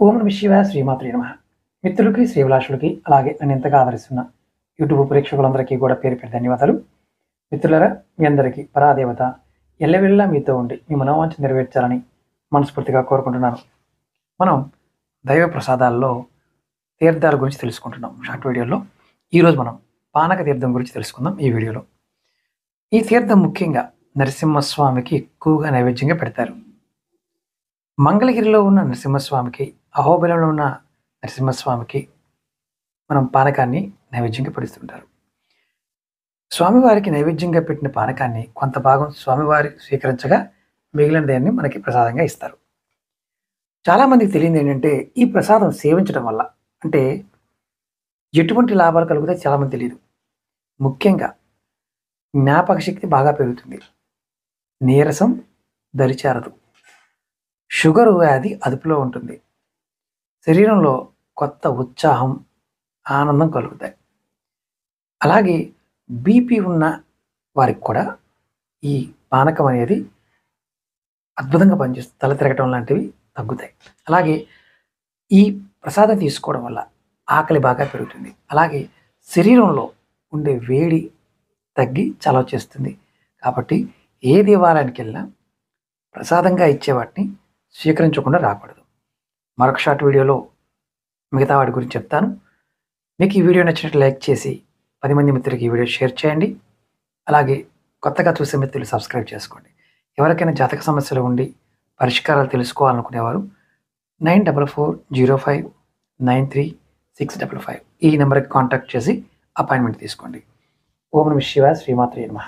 ఓం నమః శివాయ శ్రీమాత్రే నమః. మిత్రులకి, శ్రీభిలాషులకి, అలాగే నన్ను ఎంతగా ఆదరిస్తున్న యూట్యూబ్ ప్రేక్షకులందరికీ కూడా పేరు పేరు ధన్యవాదాలు. మిత్రులారా, మీ అందరికీ పరాదేవత ఎల్లవెల్లా మీతో ఉండి మీ మనోవాంఛ నెరవేర్చాలని మనస్ఫూర్తిగా కోరుకుంటున్నాను. మనం దైవ ప్రసాదాల్లో తీర్థాల గురించి తెలుసుకుంటున్నాం షార్ట్ వీడియోలో. ఈరోజు మనం పానక తీర్థం గురించి తెలుసుకుందాం ఈ వీడియోలో. ఈ తీర్థం ముఖ్యంగా నరసింహస్వామికి ఎక్కువగా నైవేద్యంగా పెడతారు. మంగళగిరిలో ఉన్న నరసింహస్వామికి, అహోబిలంలో ఉన్న నరసింహస్వామికి మనం పానకాన్ని నైవేద్యంగా పెడుతుంటారు. స్వామివారికి నైవేద్యంగా పెట్టిన పానకాన్ని కొంత భాగం స్వామివారి స్వీకరించగా మిగిలిన దాన్ని మనకి ప్రసాదంగా ఇస్తారు. చాలామందికి తెలియదు ఏంటంటే, ఈ ప్రసాదం సేవించడం వల్ల అంటే ఎటువంటి లాభాలు కలుగుతాయి చాలామంది తెలియదు. ముఖ్యంగా జ్ఞాపక శక్తి బాగా పెరుగుతుంది, నీరసం దరిచేరదు, షుగర్ వ్యాధి అదుపులో ఉంటుంది, శరీరంలో కొత్త ఉత్సాహం, ఆనందం కలుగుతాయి. అలాగే బీపీ ఉన్న వారికి కూడా ఈ పానకం అనేది అద్భుతంగా పనిచేస్తుంది. తల తిరగటం లాంటివి తగ్గుతాయి. అలాగే ఈ ప్రసాదం తీసుకోవడం వల్ల ఆకలి బాగా పెరుగుతుంది. అలాగే శరీరంలో ఉండే వేడి తగ్గి చలవ చేస్తుంది. కాబట్టి ఏ దేవాలయానికి వెళ్ళినా ప్రసాదంగా ఇచ్చే వాటిని స్వీకరించకుండా రాకూడదు. మరొక షార్ట్ వీడియోలో మిగతా వాటి గురించి చెప్తాను. మీకు ఈ వీడియో నచ్చినట్లు లైక్ చేసి 10 మంది మిత్రులకి ఈ వీడియో షేర్ చేయండి. అలాగే కొత్తగా చూసే మిత్రులు సబ్స్క్రైబ్ చేసుకోండి. ఎవరికైనా జాతక సమస్యలు ఉండి పరిష్కారాలు తెలుసుకోవాలనుకునేవారు 9440593655 ఈ నెంబర్కి కాంటాక్ట్ చేసి అపాయింట్మెంట్ తీసుకోండి. ఓం నమః శివాయ శ్రీమాత్రే నమః.